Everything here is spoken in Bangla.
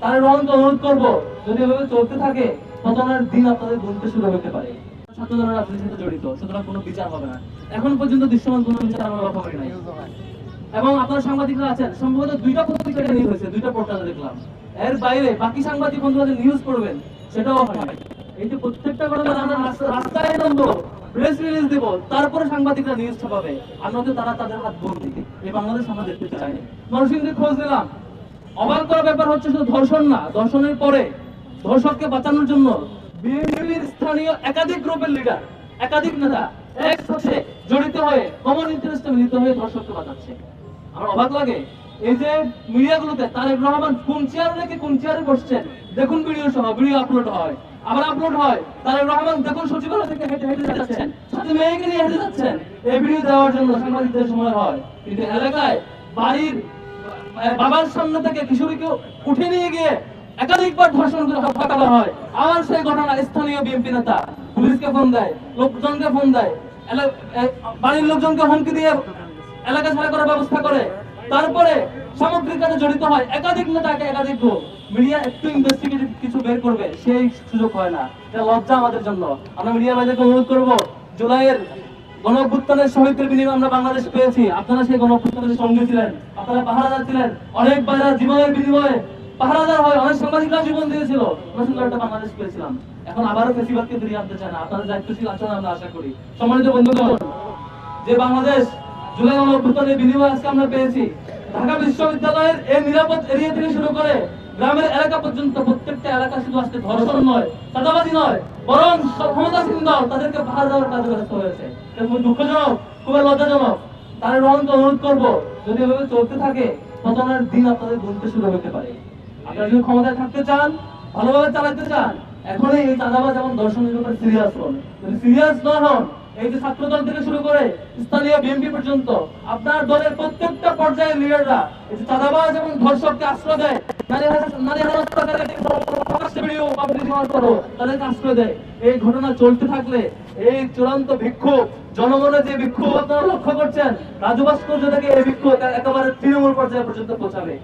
তার রহমানকে অনুরোধ করবো, যদি এভাবে চলতে থাকে পতনের দিন আপনাদের গুনতে শুরু হতে পারে। ছাত্ররা রাজনীতির সাথে জড়িত, সুতরাং কোনো বিচার হবে না। এখন পর্যন্ত দৃশ্যমান কোনো বিচার আমরা লক্ষ্য করি নাই। এবং আপনারা সাংবাদিকরা আছেন, সম্ভবত 2টা পত্রিকায় নিউজ হয়েছে, 2টা পোর্টালে দেখলাম। এর বাইরে বাকি সাংবাদিক বন্ধুরা যে নিউজ করবেন সেটাও হয়। এই যে প্রত্যেকটা ঘটনা আমরা রাস্তায় নামবো, প্রেস রিলিজ দেব, তারপরে সাংবাদিকরা নিউজ ছাপাবে, আমাদের তারা তাদের হাত বন্দি। এই বাংলাদেশ আমরা দেখতে চাই না। নরসিংদীর খোঁজ নিলাম, অবাক করা ব্যাপার হচ্ছে শুধু ধর্ষণ না, ধর্ষণের পরে ধর্ষককে বাঁচানোর জন্য বিএনপির স্থানীয় একাধিক গ্রুপের লিডার, একাধিক নেতা একসাথে জড়িত হয়ে কমন ইন্টারেস্টে মিলিত হয়ে ধর্ষককে বাঁচাচ্ছে। আমার অবাক লাগে, এই যে মিডিয়াগুলোতে তারেক রহমান কোন চেয়ার রেখে কোন চেয়ারে বসছেন দেখুন, ভিডিও সহ ভিডিও আপলোড হয়, আবার আপলোড হয় তারেক রহমান দেখুন সচিবালয় থেকে হেঁটে হেঁটে যাচ্ছেন, সাথে মেয়েকে নিয়ে হেঁটে যাচ্ছেন। এই ভিডিও দেওয়ার জন্য সাংবাদিকদের সময় হয়, কিন্তু এলাকায় বাড়ির বাবার সামনে থেকে কিশোরীকে উঠে নিয়ে গিয়ে একাধিকবার ধর্ষণ করে হত্যা করা হয়। আমার সেই ঘটনা স্থানীয় বিএনপি নেতা পুলিশকে ফোন দেয়, লোকজনকে ফোন দেয়, বাড়ির লোকজনকে হুমকি দিয়ে এলাকা ছাড়া করার ব্যবস্থা করে, তারপরে সামগ্রিক কাজে জড়িত হয় একাধিক নেতাকে, একাধিক গ্রুপ। মিডিয়া একটু ইনভেস্টিগেটিভ কিছু বের করবে, সেই সুযোগ হয় না। এটা লজ্জা আমাদের জন্য। আমরা মিডিয়া ভাইদেরকে অনুরোধ করবো, জুলাইয়ের গণঅভ্যুত্থানের শহীদের বিনিময়ে আমরা বাংলাদেশ পেয়েছি। আপনারা সেই গণঅভ্যুত্থানের সঙ্গে ছিলেন, আপনারা পাহারাদার ছিলেন, অনেক ভাইরা জীবনের বিনিময়ে পাহারাদার হয়, অনেক সাংবাদিকরা জীবন দিয়েছিল, আমরা সুন্দর একটা বাংলাদেশ পেয়েছিলাম। এখন আবারও ফেসিবাদকে ফিরিয়ে আনতে চায় না, আপনাদের দায়িত্বশীল আচরণ আমরা আশা করি। সম্মানিত বন্ধুগণ, যে বাংলাদেশ জুলাই গণঅভ্যুত্থানের বিনিময়ে আজকে আমরা পেয়েছি, ঢাকা বিশ্ববিদ্যালয়ের এই নিরাপদ এরিয়া থেকে শুরু করে গ্রামের এলাকা পর্যন্ত প্রত্যেকটা এলাকা শুধু আজকে ধর্ষণ নয়, চাঁদাবাজি নয়, বরং ক্ষমতাসীন দল তাদেরকে পাহাড় দেওয়ার কাজে ব্যস্ত হয়েছে। খুব দুঃখজনক, খুবই লজ্জাজনক। তার রহমানকে অনুরোধ করবো, যদি এভাবে চলতে থাকে পতনের দিন আপনাদের গুনতে শুরু হতে পারে। আপনারা যদি ক্ষমতায় থাকতে চান, ভালোভাবে চালাতে চান, এখনই এই চাঁদাবাজ এবং ধর্ষণের ব্যাপারে সিরিয়াস হন। যদি সিরিয়াস না হন, এই যে ছাত্র দল থেকে শুরু করে স্থানীয় বিএনপি পর্যন্ত আপনার দলের প্রত্যেকটা পর্যায়ের লিডাররা এই যে চাঁদাবাজ এবং ধর্ষককে আশ্রয় দেয়, নারী হত্যাকারীকে প্রকাশ্যে ভিডিও পাবলিশ হওয়ার পরও তাদেরকে আশ্রয় দেয়, এই ঘটনা চলতে থাকলে এই চূড়ান্ত বিক্ষোভ, জনগণের যে বিক্ষোভ আপনারা লক্ষ্য করছেন, রাজু ভাস্কর্য থেকে এই বিক্ষোভ একেবারে তৃণমূল পর্যায়ে পর্যন্ত পৌঁছাবে।